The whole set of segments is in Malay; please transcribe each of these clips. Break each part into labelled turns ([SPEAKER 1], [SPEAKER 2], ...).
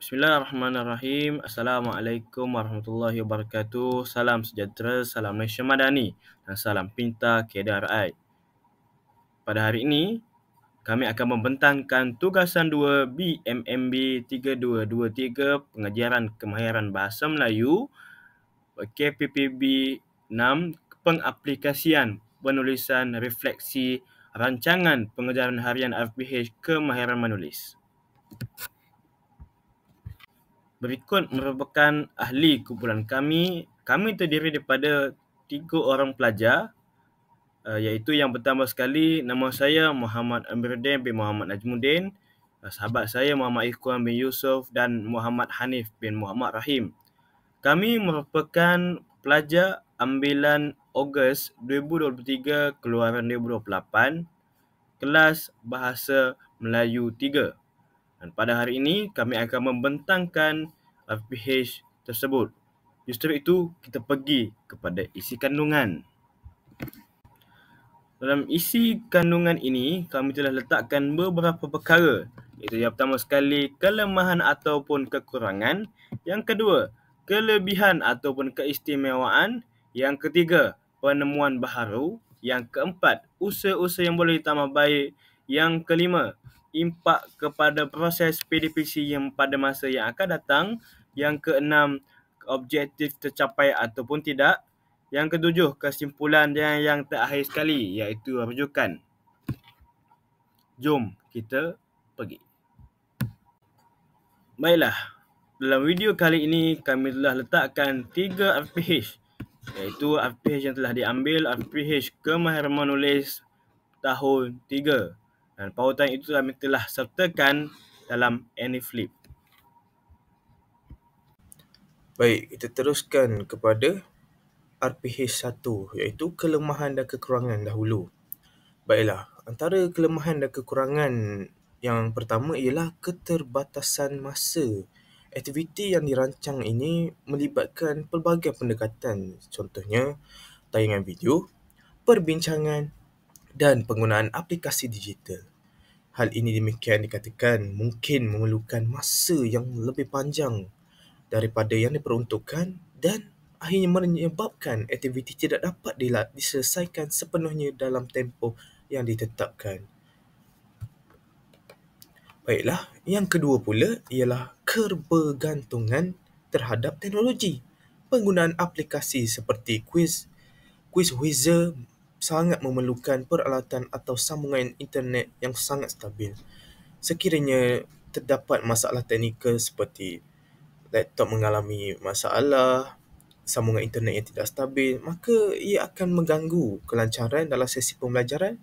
[SPEAKER 1] Bismillahirrahmanirrahim. Assalamualaikum warahmatullahi wabarakatuh. Salam sejahtera, salam Malaysia Madani dan salam pintar KDRI. Pada hari ini, kami akan membentangkan tugasan 2 BMMB 3223 Pengajaran Kemahiran Bahasa Melayu KPPB 6 Pengaplikasian Penulisan Refleksi Rancangan Pengajaran Harian RPH Kemahiran Menulis. Berikut merupakan ahli kumpulan kami. Kami terdiri daripada 3 orang pelajar, iaitu yang pertama sekali, nama saya Muhammad Amiruddin bin Muhammad Najmuddin, sahabat saya Muhammad Ikhwan bin Yusuf dan Muhammad Hanif bin Muhammad Rahim. Kami merupakan pelajar ambilan Ogos 2023 keluaran 2028, kelas Bahasa Melayu 3. Dan pada hari ini, kami akan membentangkan RPH tersebut. Justru itu, kita pergi kepada isi kandungan. Dalam isi kandungan ini, kami telah letakkan beberapa perkara. Iaitu yang pertama sekali, kelemahan ataupun kekurangan. Yang kedua, kelebihan ataupun keistimewaan. Yang ketiga, penemuan baharu. Yang keempat, usaha-usaha yang boleh ditambah baik. Yang kelima, impak kepada proses PDPC yang pada masa yang akan datang. Yang keenam, objektif tercapai ataupun tidak. Yang ketujuh, kesimpulan yang terakhir sekali, iaitu rujukan. Jom kita pergi. Baiklah, dalam video kali ini kami telah letakkan 3 RPH, iaitu RPH yang telah diambil, RPH Kemahiran Menulis tahun 3. Dan pautan itu kami telah sertakan dalam AnyFlip.
[SPEAKER 2] Baik, kita teruskan kepada RPH 1, iaitu kelemahan dan kekurangan dahulu. Baiklah, antara kelemahan dan kekurangan yang pertama ialah keterbatasan masa. Aktiviti yang dirancang ini melibatkan pelbagai pendekatan, contohnya tayangan video, perbincangan dan penggunaan aplikasi digital. Hal ini demikian dikatakan mungkin memerlukan masa yang lebih panjang daripada yang diperuntukkan dan akhirnya menyebabkan aktiviti tidak dapat diselesaikan sepenuhnya dalam tempoh yang ditetapkan. Baiklah, yang kedua pula ialah kebergantungan terhadap teknologi. Penggunaan aplikasi seperti Quizizzer sangat memerlukan peralatan atau sambungan internet yang sangat stabil. Sekiranya terdapat masalah teknikal seperti laptop mengalami masalah, sambungan internet yang tidak stabil, maka ia akan mengganggu kelancaran dalam sesi pembelajaran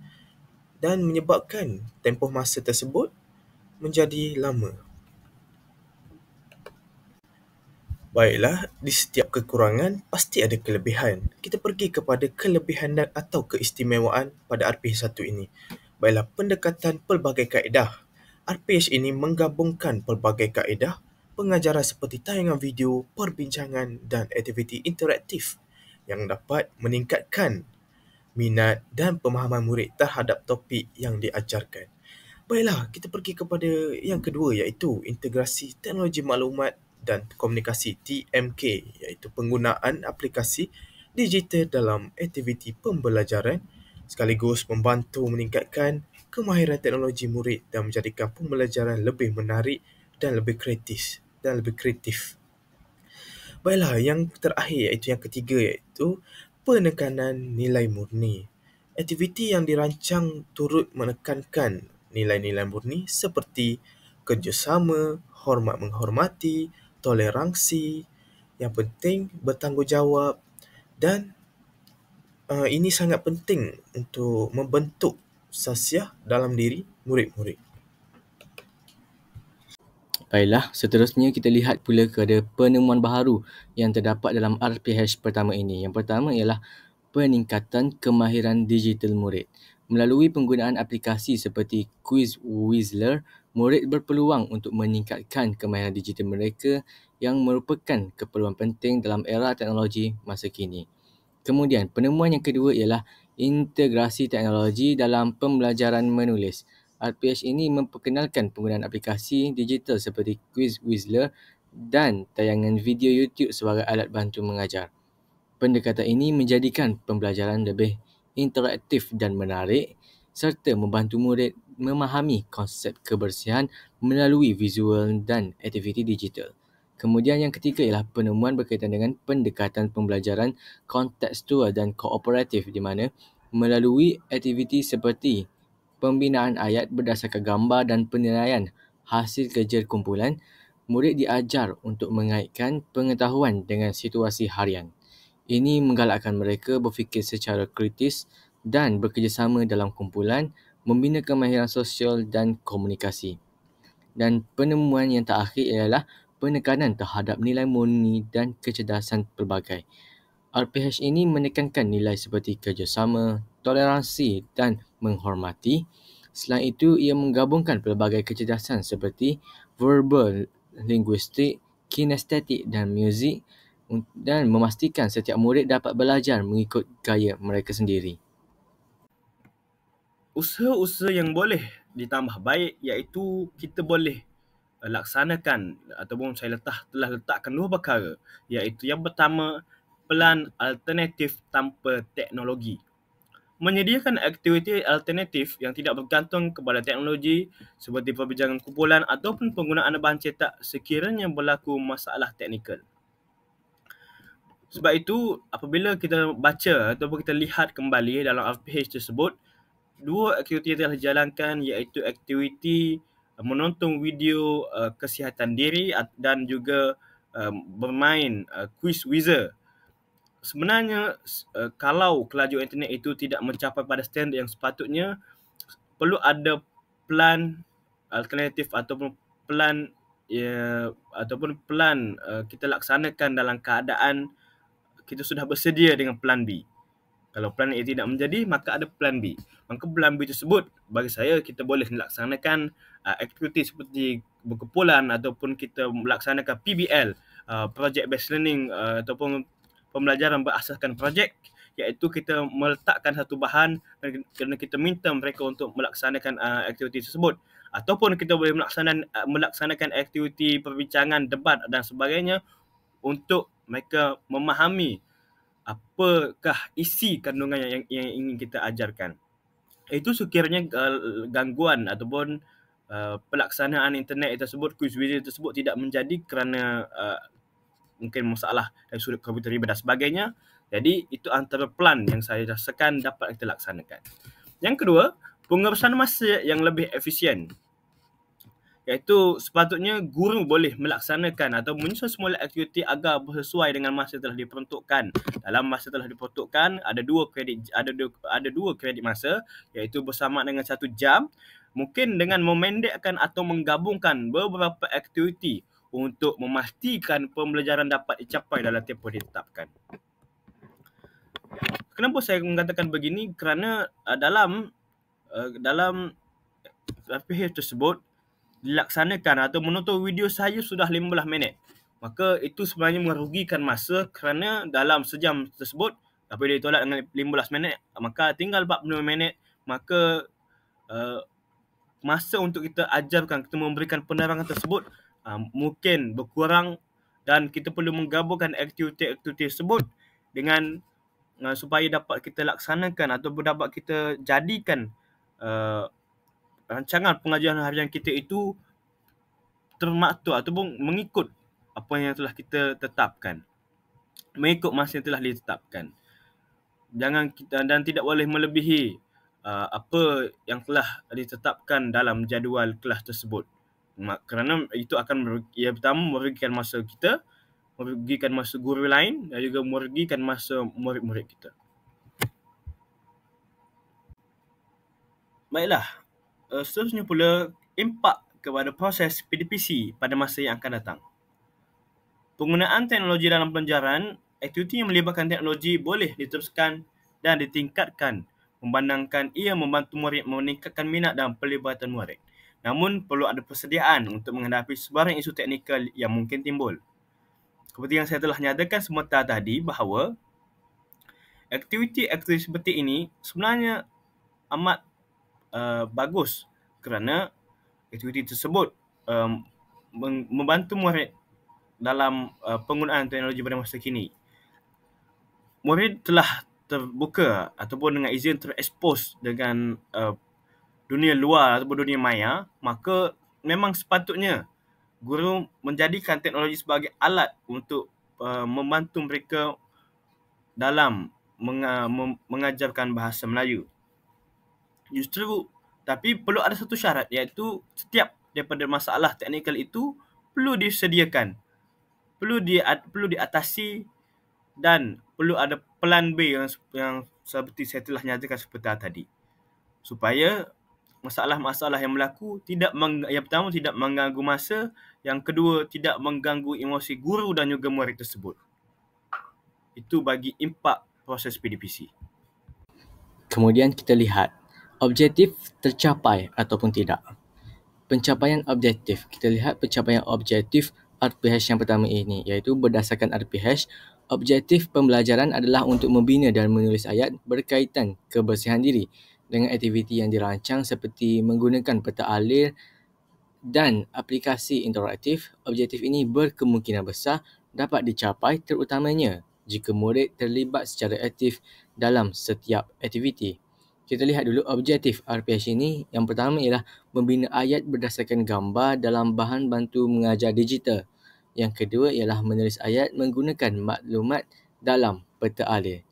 [SPEAKER 2] dan menyebabkan tempoh masa tersebut menjadi lama. Baiklah, di setiap kekurangan pasti ada kelebihan. Kita pergi kepada kelebihan dan atau keistimewaan pada RPH 1 ini. Baiklah, pendekatan pelbagai kaedah. RPH ini menggabungkan pelbagai kaedah pengajaran seperti tayangan video, perbincangan dan aktiviti interaktif yang dapat meningkatkan minat dan pemahaman murid terhadap topik yang diajarkan. Baiklah, kita pergi kepada yang kedua, iaitu integrasi teknologi maklumat dan komunikasi TMK, iaitu penggunaan aplikasi digital dalam aktiviti pembelajaran sekaligus membantu meningkatkan kemahiran teknologi murid dan menjadikan pembelajaran lebih menarik dan lebih kreatif. Baiklah, yang terakhir iaitu yang ketiga, iaitu penekanan nilai murni. Aktiviti yang dirancang turut menekankan nilai-nilai murni seperti kerjasama, hormat menghormati, toleransi, yang penting bertanggungjawab dan ini sangat penting untuk membentuk sasiah dalam diri murid-murid.
[SPEAKER 3] Baiklah, seterusnya kita lihat pula kepada penemuan baharu yang terdapat dalam RPH pertama ini. Yang pertama ialah peningkatan kemahiran digital murid. Melalui penggunaan aplikasi seperti Quizizzer, murid berpeluang untuk meningkatkan kemahiran digital mereka yang merupakan keperluan penting dalam era teknologi masa kini. Kemudian, penemuan yang kedua ialah integrasi teknologi dalam pembelajaran menulis. RPH ini memperkenalkan penggunaan aplikasi digital seperti Quizizler dan tayangan video YouTube sebagai alat bantu mengajar. Pendekatan ini menjadikan pembelajaran lebih interaktif dan menarik serta membantu murid memahami konsep kebersihan melalui visual dan aktiviti digital. Kemudian yang ketiga ialah penemuan berkaitan dengan pendekatan pembelajaran kontekstual dan kooperatif di mana melalui aktiviti seperti pembinaan ayat berdasarkan gambar dan penilaian hasil kerja kumpulan, murid diajar untuk mengaitkan pengetahuan dengan situasi harian. Ini menggalakkan mereka berfikir secara kritis dan bekerjasama dalam kumpulan, membina kemahiran sosial dan komunikasi. Dan penemuan yang terakhir ialah penekanan terhadap nilai murni dan kecerdasan pelbagai. RPH ini menekankan nilai seperti kerjasama, toleransi dan menghormati. Selain itu, ia menggabungkan pelbagai kecerdasan seperti verbal, linguistik, kinestetik dan muzik dan memastikan setiap murid dapat belajar mengikut gaya mereka sendiri.
[SPEAKER 1] Usaha-usaha yang boleh ditambah baik iaitu kita boleh laksanakan ataupun saya telah letakkan dua perkara, iaitu yang pertama, pelan alternatif tanpa teknologi. Menyediakan aktiviti alternatif yang tidak bergantung kepada teknologi seperti perbincangan kumpulan ataupun penggunaan bahan cetak sekiranya berlaku masalah teknikal. Sebab itu, apabila kita baca ataupun kita lihat kembali dalam RPH tersebut, dua aktiviti yang telah dijalankan iaitu aktiviti menonton video kesihatan diri dan juga bermain Quizizler. Sebenarnya kalau kelajuan internet itu tidak mencapai pada standard yang sepatutnya, perlu ada plan alternatif ataupun plan kita laksanakan dalam keadaan kita sudah bersedia dengan plan B. Kalau plan A tidak menjadi, maka ada plan B. Maka plan B tersebut, bagi saya, kita boleh melaksanakan aktiviti seperti berkumpulan ataupun kita melaksanakan PBL, Project Based Learning ataupun pembelajaran berasaskan projek, iaitu kita meletakkan satu bahan dan kerana kita minta mereka untuk melaksanakan aktiviti tersebut. Ataupun kita boleh melaksanakan aktiviti perbincangan, debat dan sebagainya untuk mereka memahami apakah isi kandungan yang ingin kita ajarkan. Itu sekiranya gangguan ataupun pelaksanaan internet tersebut, Quizizler tersebut tidak menjadi kerana mungkin masalah dari sudut komputer dan sebagainya. Jadi itu antara plan yang saya rasakan dapat kita laksanakan. Yang kedua, pengurusan masa yang lebih efisien. Iaitu sepatutnya guru boleh melaksanakan atau menyusun semula aktiviti agar bersesuai dengan masa telah diperuntukkan. Dalam masa telah diperuntukkan ada dua kredit masa, iaitu bersama dengan 1 jam. Mungkin dengan memendekkan atau menggabungkan beberapa aktiviti untuk memastikan pembelajaran dapat dicapai dalam tempoh ditetapkan. Kenapa saya mengatakan begini? Kerana dalam RPH tersebut dilaksanakan atau menonton video saya sudah 15 minit. Maka itu sebenarnya merugikan masa kerana dalam sejam tersebut, apabila ditolak dengan 15 minit, maka tinggal 45 minit. Maka masa untuk kita ajarkan, kita memberikan penerangan tersebut mungkin berkurang dan kita perlu menggabungkan aktiviti-aktiviti tersebut dengan supaya dapat kita laksanakan ataupun dapat kita jadikan rancangan pengajaran harian kita itu termaktul ataupun mengikut apa yang telah kita tetapkan. Mengikut masa yang telah ditetapkan. Dan tidak boleh melebihi apa yang telah ditetapkan dalam jadual kelas tersebut. Kerana itu akan pertama merugikan masa kita, merugikan masa guru lain dan juga merugikan masa murid-murid kita. Baiklah, seterusnya pula impak kepada proses PDPC pada masa yang akan datang. Penggunaan teknologi dalam pelajaran, aktiviti yang melibatkan teknologi boleh diteruskan dan ditingkatkan memandangkan ia membantu murid meningkatkan minat dan pelibatan murid. Namun, perlu ada persediaan untuk menghadapi sebarang isu teknikal yang mungkin timbul. Seperti yang saya telah nyatakan sebentar tadi bahawa aktiviti-aktiviti seperti ini sebenarnya amat bagus kerana aktiviti tersebut membantu murid dalam penggunaan teknologi pada masa kini. Murid telah terbuka ataupun dengan izin terekspos dengan dunia luar ataupun dunia maya, maka memang sepatutnya guru menjadikan teknologi sebagai alat untuk membantu mereka dalam mengajarkan bahasa Melayu. Justru, tapi perlu ada satu syarat, iaitu setiap daripada masalah teknikal itu perlu disediakan, perlu diatasi, dan perlu ada plan B yang seperti saya telah nyatakan seperti tadi, supaya masalah-masalah yang berlaku yang pertama tidak mengganggu masa, yang kedua tidak mengganggu emosi guru dan juga murid tersebut. Itu bagi impak proses PDPC.
[SPEAKER 3] Kemudian kita lihat objektif tercapai ataupun tidak. Pencapaian objektif. Kita lihat pencapaian objektif RPH yang pertama ini, iaitu berdasarkan RPH, objektif pembelajaran adalah untuk membina dan menulis ayat berkaitan kebersihan diri dengan aktiviti yang dirancang seperti menggunakan peta alir dan aplikasi interaktif. Objektif ini berkemungkinan besar dapat dicapai terutamanya jika murid terlibat secara aktif dalam setiap aktiviti. Kita lihat dulu objektif RPH ini. Yang pertama ialah membina ayat berdasarkan gambar dalam bahan bantu mengajar digital. Yang kedua ialah menulis ayat menggunakan maklumat dalam peta alir.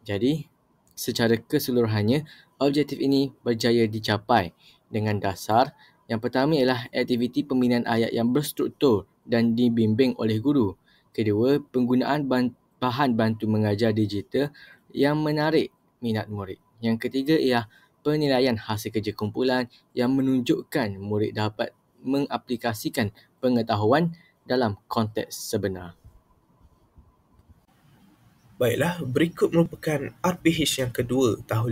[SPEAKER 3] Jadi, secara keseluruhannya, objektif ini berjaya dicapai dengan dasar. Yang pertama ialah aktiviti pembinaan ayat yang berstruktur dan dibimbing oleh guru. Kedua, penggunaan bahan bantu mengajar digital yang menarik minat murid. Yang ketiga ialah penilaian hasil kerja kumpulan yang menunjukkan murid dapat mengaplikasikan pengetahuan dalam konteks sebenar.
[SPEAKER 2] Baiklah, berikut merupakan RPH yang kedua tahun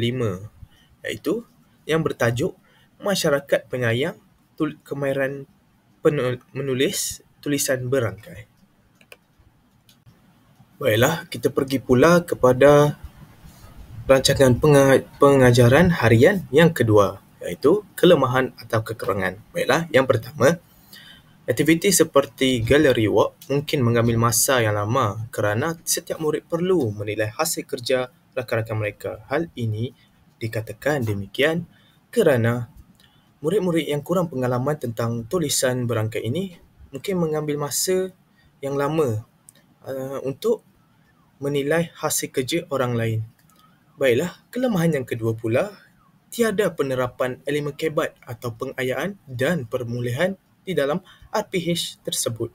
[SPEAKER 2] 5, iaitu yang bertajuk Masyarakat Penyayang Kemahiran Menulis Tulisan Berangkai. Baiklah, kita pergi pula kepada rancangan pengajaran harian yang kedua, iaitu kelemahan atau kekurangan. Baiklah, yang pertama, aktiviti seperti gallery work mungkin mengambil masa yang lama kerana setiap murid perlu menilai hasil kerja rakan-rakan mereka. Hal ini dikatakan demikian kerana murid-murid yang kurang pengalaman tentang tulisan berangkai ini mungkin mengambil masa yang lama untuk menilai hasil kerja orang lain. Baiklah, kelemahan yang kedua pula, tiada penerapan elemen kebat atau pengayaan dan permulihan di dalam RPH tersebut.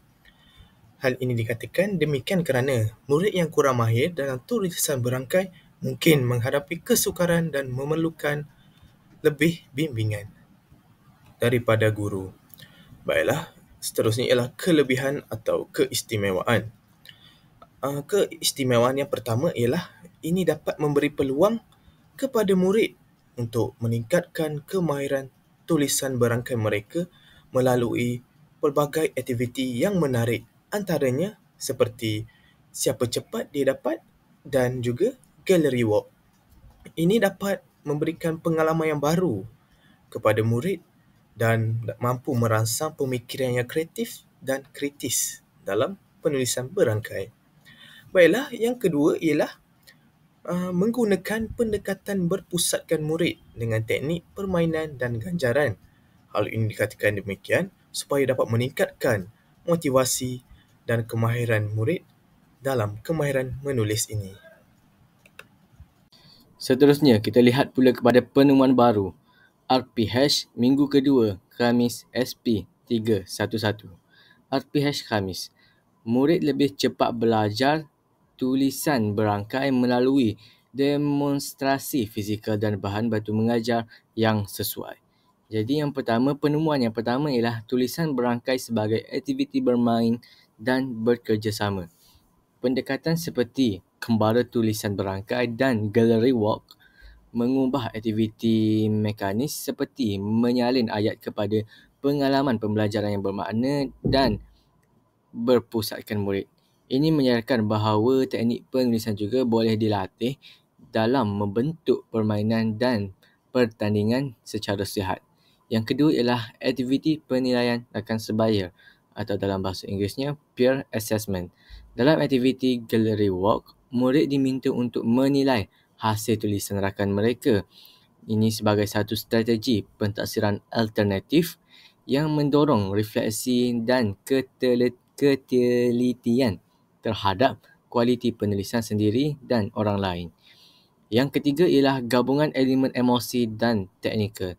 [SPEAKER 2] Hal ini dikatakan demikian kerana murid yang kurang mahir dalam tulisan berangkai mungkin menghadapi kesukaran dan memerlukan lebih bimbingan daripada guru. Baiklah, seterusnya ialah kelebihan atau keistimewaan. Keistimewaan yang pertama ialah ini dapat memberi peluang kepada murid untuk meningkatkan kemahiran tulisan berangkai mereka melalui pelbagai aktiviti yang menarik, antaranya seperti siapa cepat dia dapat dan juga gallery walk. Ini dapat memberikan pengalaman yang baru kepada murid dan mampu merangsang pemikiran yang kreatif dan kritis dalam penulisan berangkai. Baiklah, yang kedua ialah menggunakan pendekatan berpusatkan murid dengan teknik permainan dan ganjaran. Hal ini dikatakan demikian supaya dapat meningkatkan motivasi dan kemahiran murid dalam kemahiran menulis ini.
[SPEAKER 3] Seterusnya, kita lihat pula kepada penemuan baru. RPH minggu kedua, Khamis SP 311. RPH Khamis. Murid lebih cepat belajar tulisan berangkai melalui demonstrasi fizikal dan bahan bantu mengajar yang sesuai. Jadi penemuan yang pertama ialah tulisan berangkai sebagai aktiviti bermain dan bekerjasama. Pendekatan seperti kembara tulisan berangkai dan gallery walk mengubah aktiviti mekanis seperti menyalin ayat kepada pengalaman pembelajaran yang bermakna dan berpusatkan murid. Ini menyatakan bahawa teknik penulisan juga boleh dilatih dalam membentuk permainan dan pertandingan secara sihat. Yang kedua ialah aktiviti penilaian rakan sebaya atau dalam bahasa Inggerisnya peer assessment. Dalam aktiviti gallery walk, murid diminta untuk menilai hasil tulisan rakan mereka. Ini sebagai satu strategi pentaksiran alternatif yang mendorong refleksi dan ketelitian terhadap kualiti penulisan sendiri dan orang lain. Yang ketiga ialah gabungan elemen emosi dan teknikal.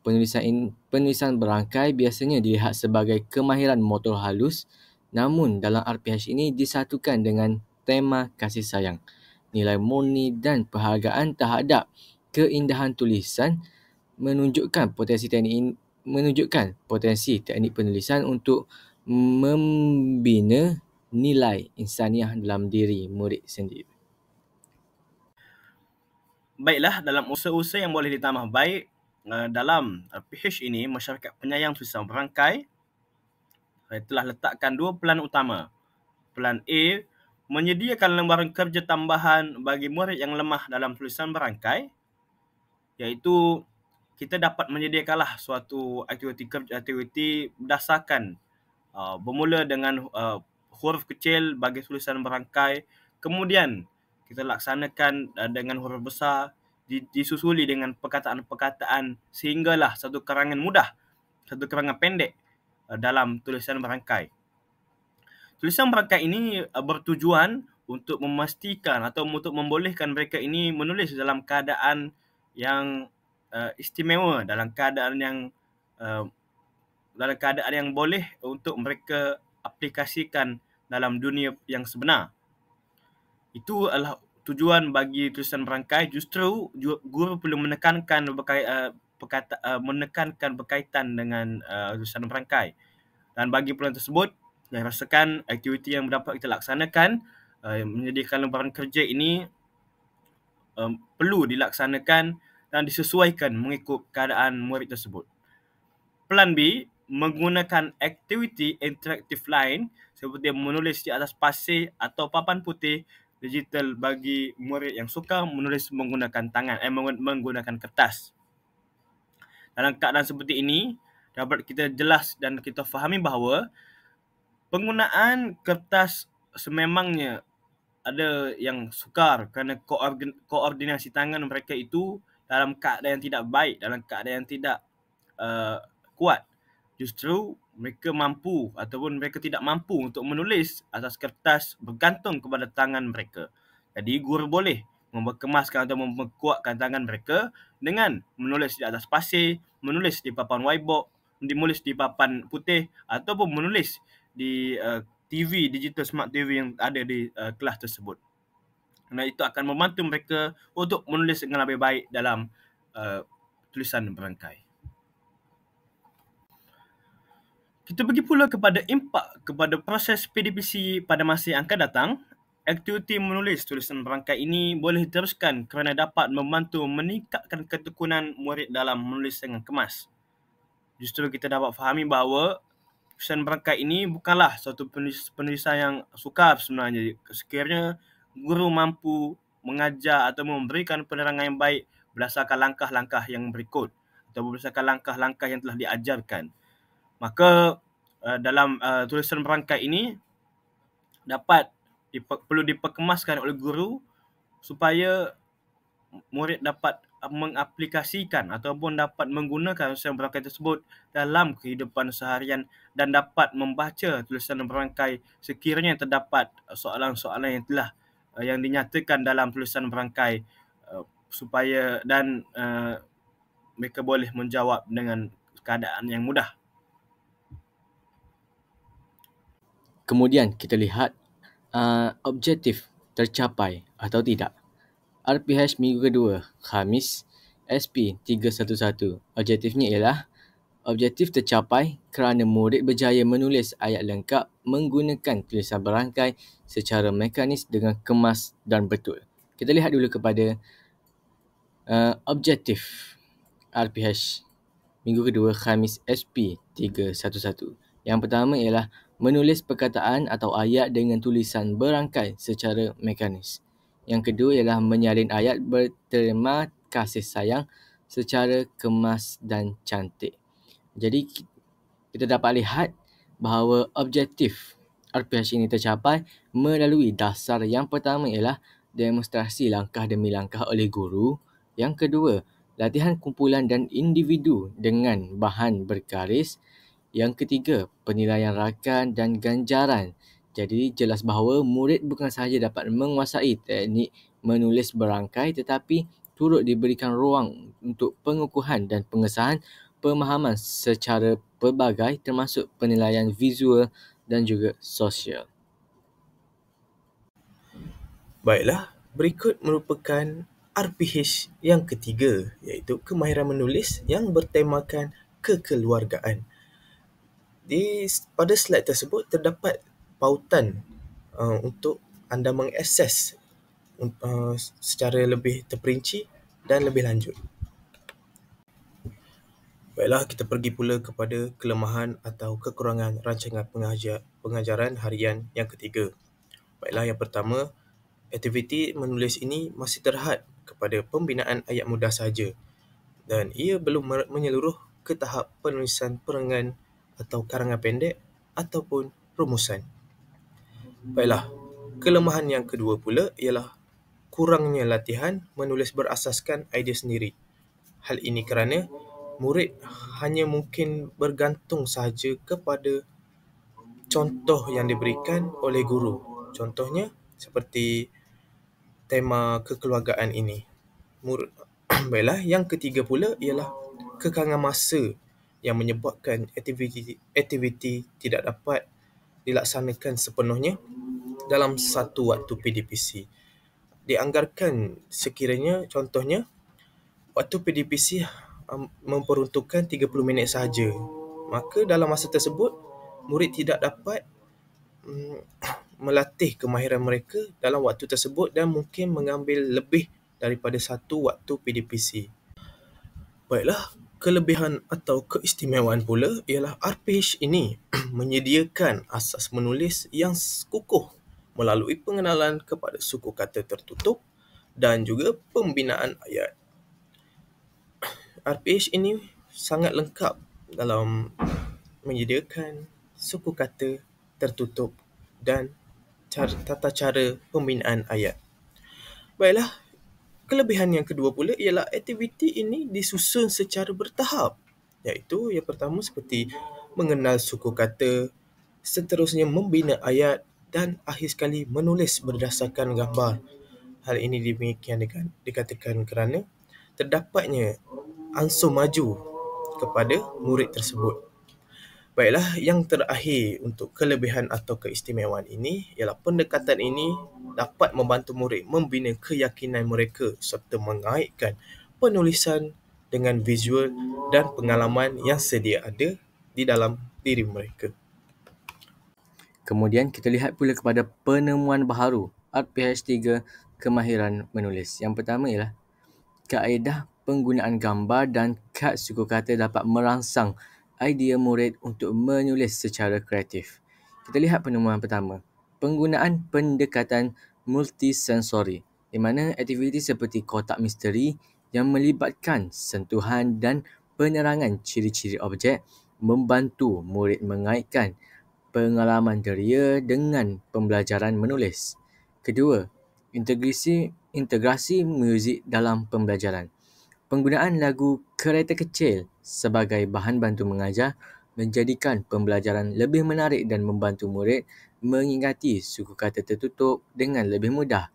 [SPEAKER 3] Penulisan berangkai biasanya dilihat sebagai kemahiran motor halus, namun dalam RPH ini disatukan dengan tema kasih sayang, nilai murni dan penghargaan terhadap keindahan tulisan menunjukkan potensi teknik penulisan untuk membina nilai insaniah dalam diri murid sendiri.
[SPEAKER 1] Baiklah, dalam usaha-usaha yang boleh ditambah baik dalam PH ini, masyarakat penyayang tulisan berangkai telah letakkan dua pelan utama. Pelan A, menyediakan lembaran kerja tambahan bagi murid yang lemah dalam tulisan berangkai, iaitu kita dapat menyediakanlah suatu aktiviti berdasarkan bermula dengan huruf kecil bagi tulisan berangkai, kemudian kita laksanakan dengan huruf besar, disusuli dengan perkataan-perkataan sehinggalah satu karangan mudah, satu karangan pendek dalam tulisan berangkai. Tulisan berangkai ini bertujuan untuk memastikan atau untuk membolehkan mereka ini menulis dalam keadaan yang istimewa, dalam keadaan yang boleh untuk mereka aplikasikan dalam dunia yang sebenar. Itu adalah tujuan bagi tulisan berangkai. Justru guru perlu menekankan berkaitan dengan tulisan berangkai. Dan bagi peluang tersebut, saya rasakan aktiviti yang dapat kita laksanakan menyediakan lembaran kerja ini perlu dilaksanakan dan disesuaikan mengikut keadaan murid tersebut. Plan B, menggunakan aktiviti interaktif lain seperti menulis di atas pasir atau papan putih digital bagi murid yang suka menulis menggunakan menggunakan kertas. Dalam keadaan seperti ini, dapat kita jelas dan kita fahami bahawa penggunaan kertas sememangnya ada yang sukar kerana koordinasi tangan mereka itu dalam keadaan yang tidak baik, dalam keadaan yang tidak kuat. Justru mereka mampu ataupun mereka tidak mampu untuk menulis atas kertas bergantung kepada tangan mereka. Jadi guru boleh memperkemaskan atau memperkuatkan tangan mereka dengan menulis di atas pasir, menulis di papan whiteboard, menulis di papan putih ataupun menulis di TV, digital smart TV yang ada di kelas tersebut. Kerana itu akan membantu mereka untuk menulis dengan lebih baik dalam tulisan berangkai. Kita pergi pula kepada impak kepada proses PDPC pada masa yang akan datang. Aktiviti menulis tulisan berangkai ini boleh diteruskan kerana dapat membantu meningkatkan ketekunan murid dalam menulis dengan kemas. Justru kita dapat fahami bahawa tulisan berangkai ini bukanlah suatu penulisan yang sukar sebenarnya. Sekiranya guru mampu mengajar atau memberikan penerangan yang baik berdasarkan langkah-langkah yang berikut atau berdasarkan langkah-langkah yang telah diajarkan, maka dalam tulisan berangkai ini perlu diperkemaskan oleh guru supaya murid dapat mengaplikasikan ataupun dapat menggunakan tulisan berangkai tersebut dalam kehidupan seharian dan dapat membaca tulisan berangkai sekiranya terdapat soalan-soalan yang dinyatakan dalam tulisan berangkai supaya dan mereka boleh menjawab dengan keadaan yang mudah.
[SPEAKER 3] Kemudian kita lihat objektif tercapai atau tidak. RPH minggu kedua, Khamis, SP 311. Objektifnya ialah objektif tercapai kerana murid berjaya menulis ayat lengkap menggunakan tulisan berangkai secara mekanis dengan kemas dan betul. Kita lihat dulu kepada objektif RPH minggu kedua, Khamis, SP 311. Yang pertama ialah menulis perkataan atau ayat dengan tulisan berangkai secara mekanis. Yang kedua ialah menyalin ayat berterima kasih sayang secara kemas dan cantik. Jadi kita dapat lihat bahawa objektif RPH ini tercapai melalui dasar yang pertama ialah demonstrasi langkah demi langkah oleh guru. Yang kedua, latihan kumpulan dan individu dengan bahan bergaris. Yang ketiga, penilaian rakan dan ganjaran. Jadi jelas bahawa murid bukan sahaja dapat menguasai teknik menulis berangkai tetapi turut diberikan ruang untuk pengukuhan dan pengesahan pemahaman secara pelbagai termasuk penilaian visual dan juga sosial.
[SPEAKER 2] Baiklah, berikut merupakan RPH yang ketiga, iaitu kemahiran menulis yang bertemakan kekeluargaan. Pada slide tersebut terdapat pautan untuk anda mengakses secara lebih terperinci dan lebih lanjut. Baiklah, kita pergi pula kepada kelemahan atau kekurangan rancangan pengajaran harian yang ketiga. Baiklah, yang pertama, aktiviti menulis ini masih terhad kepada pembinaan ayat mudah sahaja dan ia belum menyeluruh ke tahap penulisan perangan atau karangan pendek ataupun rumusan. Baiklah, kelemahan yang kedua pula ialah kurangnya latihan menulis berasaskan idea sendiri. Hal ini kerana murid hanya mungkin bergantung sahaja kepada contoh yang diberikan oleh guru. Contohnya seperti tema kekeluargaan ini. Baiklah, yang ketiga pula ialah kekangan masa yang menyebabkan aktiviti tidak dapat dilaksanakan sepenuhnya dalam satu waktu PDPC. Dianggarkan sekiranya contohnya waktu PDPC memperuntukkan 30 minit sahaja. Maka dalam masa tersebut murid tidak dapat melatih kemahiran mereka dalam waktu tersebut dan mungkin mengambil lebih daripada satu waktu PDPC. Baiklah, kelebihan atau keistimewaan pula ialah RPH ini menyediakan asas menulis yang kukuh melalui pengenalan kepada suku kata tertutup dan juga pembinaan ayat. RPH ini sangat lengkap dalam menyediakan suku kata tertutup dan tata cara pembinaan ayat. Baiklah, kelebihan yang kedua pula ialah aktiviti ini disusun secara bertahap, iaitu yang pertama seperti mengenal suku kata, seterusnya membina ayat dan akhir sekali menulis berdasarkan gambar. Hal ini demikian dikatakan kerana terdapatnya ansur maju kepada murid tersebut. Baiklah, yang terakhir untuk kelebihan atau keistimewaan ini ialah pendekatan ini dapat membantu murid membina keyakinan mereka serta mengaitkan penulisan dengan visual dan pengalaman yang sedia ada di dalam diri mereka.
[SPEAKER 3] Kemudian kita lihat pula kepada penemuan baharu RPH 3 kemahiran menulis. Yang pertama ialah kaedah penggunaan gambar dan kad suku kata dapat merangsang idea murid untuk menulis secara kreatif. Kita lihat penemuan pertama, penggunaan pendekatan multisensori, di mana aktiviti seperti kotak misteri yang melibatkan sentuhan dan penerangan ciri-ciri objek membantu murid mengaitkan pengalaman deria dengan pembelajaran menulis. Kedua, integrasi muzik dalam pembelajaran. Penggunaan lagu Kereta Kecil sebagai bahan bantu mengajar menjadikan pembelajaran lebih menarik dan membantu murid mengingati suku kata tertutup dengan lebih mudah.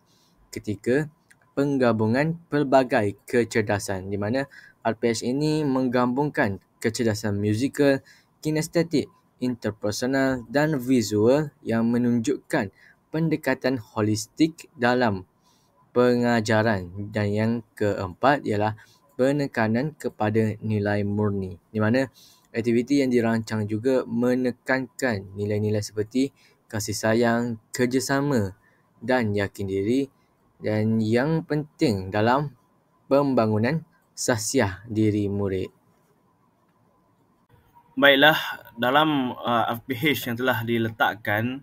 [SPEAKER 3] Ketiga, penggabungan pelbagai kecerdasan di mana RPH ini menggabungkan kecerdasan musikal, kinestetik, interpersonal dan visual yang menunjukkan pendekatan holistik dalam pengajaran. Dan yang keempat ialah penekanan kepada nilai murni, di mana aktiviti yang dirancang juga menekankan nilai-nilai seperti kasih sayang, kerjasama dan yakin diri, dan yang penting dalam pembangunan sahsiah diri murid.
[SPEAKER 1] Baiklah, dalam RPH yang telah diletakkan,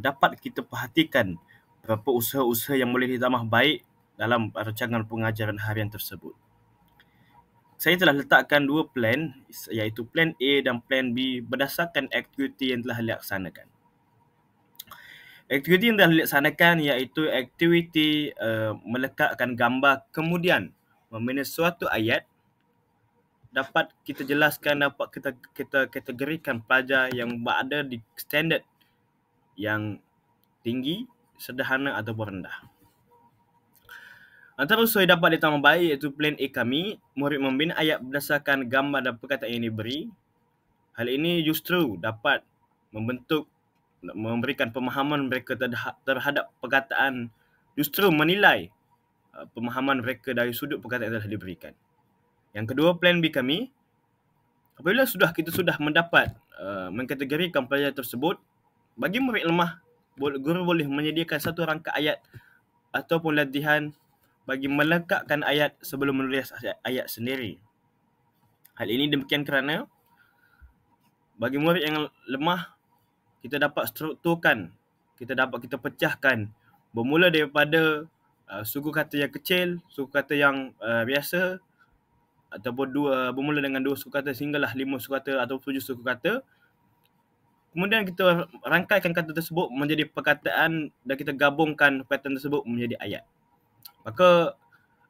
[SPEAKER 1] dapat kita perhatikan beberapa usaha-usaha yang boleh ditambah baik dalam rancangan pengajaran harian tersebut. saya telah letakkan dua plan, iaitu plan A dan plan B berdasarkan aktiviti yang telah dilaksanakan. Aktiviti yang telah dilaksanakan iaitu aktiviti melekatkan gambar, kemudian membina suatu ayat. Dapat kita jelaskan, dapat kita kategorikan pelajar yang berada di standard yang tinggi, sederhana ataupun rendah. Antara usul yang dapat ditambah baik iaitu plan A kami, murid membina ayat berdasarkan gambar dan perkataan yang diberi. Hal ini justru dapat memberikan pemahaman mereka terhadap perkataan, justru menilai pemahaman mereka dari sudut perkataan yang telah diberikan. Yang kedua, plan B kami, apabila kita sudah mendapat mengkategorikan pelajar tersebut, bagi murid lemah, guru boleh menyediakan satu rangka ayat ataupun latihan bagi melengkapkan ayat sebelum menulis ayat sendiri. Hal ini demikian kerana bagi murid yang lemah, kita dapat strukturkan, kita pecahkan bermula daripada suku kata yang kecil, suku kata yang biasa, ataupun bermula dengan 2 suku kata sehinggalah 5 suku kata atau 7 suku kata. Kemudian kita rangkaikan kata tersebut menjadi perkataan dan kita gabungkan perkataan tersebut menjadi ayat. Maka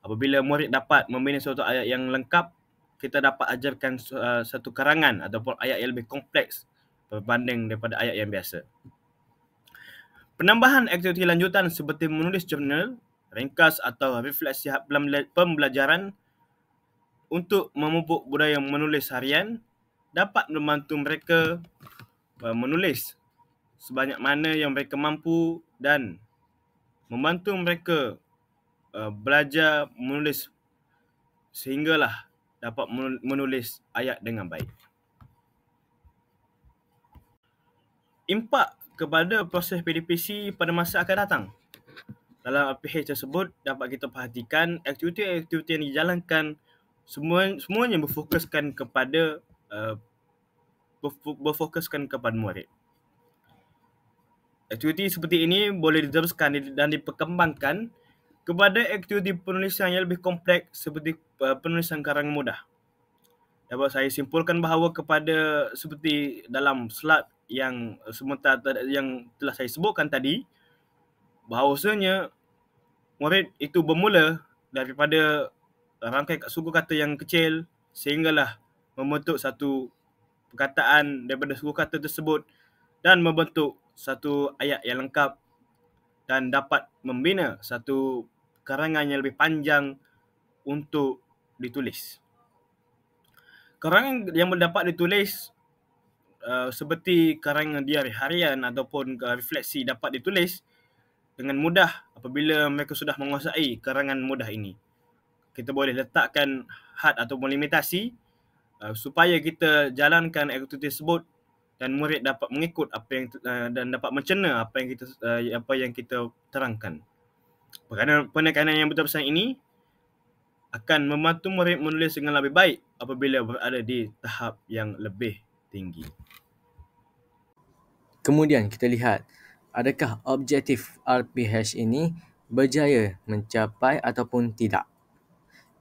[SPEAKER 1] apabila murid dapat membina suatu ayat yang lengkap, kita dapat ajarkan satu karangan ataupun ayat yang lebih kompleks berbanding daripada ayat yang biasa. Penambahan aktiviti lanjutan seperti menulis jurnal, ringkas atau refleksi pembelajaran untuk memupuk budaya menulis harian dapat membantu mereka menulis sebanyak mana yang mereka mampu dan membantu mereka belajar menulis sehinggalah dapat menulis ayat dengan baik. Impak kepada proses PDPC pada masa akan datang. Dalam RPH tersebut dapat kita perhatikan aktiviti-aktiviti yang dijalankan semuanya berfokuskan kepada murid. Aktiviti seperti ini boleh diteruskan dan diperkembangkan kepada aktiviti penulisan yang lebih kompleks seperti penulisan karangan mudah. Dapat saya simpulkan bahawa seperti dalam slide yang yang telah saya sebutkan tadi, bahawasanya murid itu bermula daripada rangkai suku kata yang kecil sehinggalah membentuk satu perkataan daripada suku kata tersebut dan membentuk satu ayat yang lengkap dan dapat membina satu karangan yang lebih panjang untuk ditulis. Karangan yang dapat ditulis seperti karangan diari harian ataupun refleksi dapat ditulis dengan mudah apabila mereka sudah menguasai karangan mudah ini. Kita boleh letakkan had ataupun limitasi supaya kita jalankan aktiviti tersebut dan murid dapat mengikut dan dapat mencerna apa yang kita terangkan. Penekanan yang betul-betul ini akan membantu murid menulis dengan lebih baik apabila berada di tahap yang lebih tinggi.
[SPEAKER 3] Kemudian kita lihat, adakah objektif RPH ini berjaya mencapai ataupun tidak?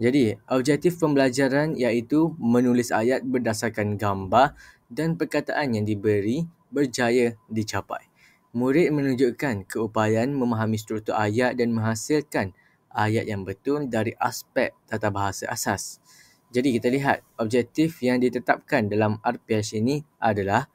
[SPEAKER 3] Jadi, objektif pembelajaran iaitu menulis ayat berdasarkan gambar dan perkataan yang diberi berjaya dicapai. Murid menunjukkan keupayaan memahami struktur ayat dan menghasilkan ayat yang betul dari aspek tata bahasa asas. Jadi kita lihat objektif yang ditetapkan dalam RPH ini adalah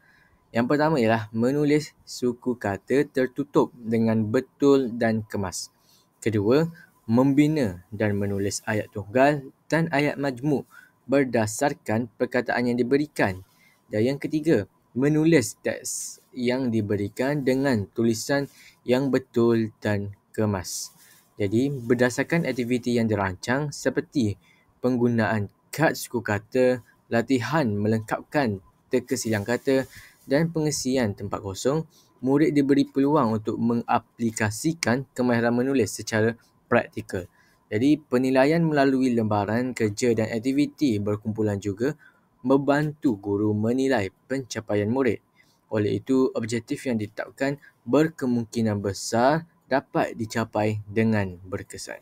[SPEAKER 3] yang pertama ialah menulis suku kata tertutup dengan betul dan kemas. Kedua, membina dan menulis ayat tunggal dan ayat majmuk berdasarkan perkataan yang diberikan. Dan yang ketiga, menulis teks yang diberikan dengan tulisan yang betul dan kemas. Jadi, berdasarkan aktiviti yang dirancang seperti penggunaan kad suku kata, latihan melengkapkan teka silang kata dan pengisian tempat kosong, murid diberi peluang untuk mengaplikasikan kemahiran menulis secara praktikal. Jadi, penilaian melalui lembaran kerja dan aktiviti berkumpulan juga membantu guru menilai pencapaian murid. Oleh itu, objektif yang ditetapkan berkemungkinan besar dapat dicapai dengan berkesan.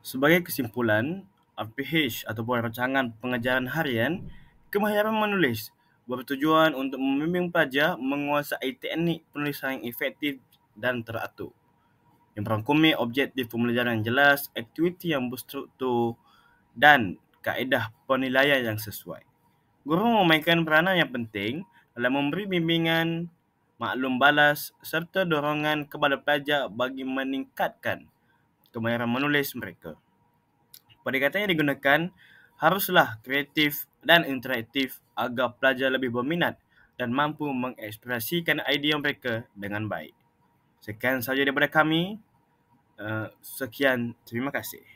[SPEAKER 1] Sebagai kesimpulan, RPH ataupun rancangan pengajaran harian, kemahiran menulis bertujuan untuk membimbing pelajar menguasai teknik penulisan yang efektif dan teratur, yang merangkumi objektif pembelajaran yang jelas, aktiviti yang berstruktur dan kaedah penilaian yang sesuai. Guru memainkan peranan yang penting dalam memberi bimbingan, maklum balas serta dorongan kepada pelajar bagi meningkatkan kemahiran menulis mereka. Pendekatan yang digunakan haruslah kreatif dan interaktif agar pelajar lebih berminat dan mampu mengekspresikan idea mereka dengan baik. Sekian sahaja daripada kami. Sekian, terima kasih.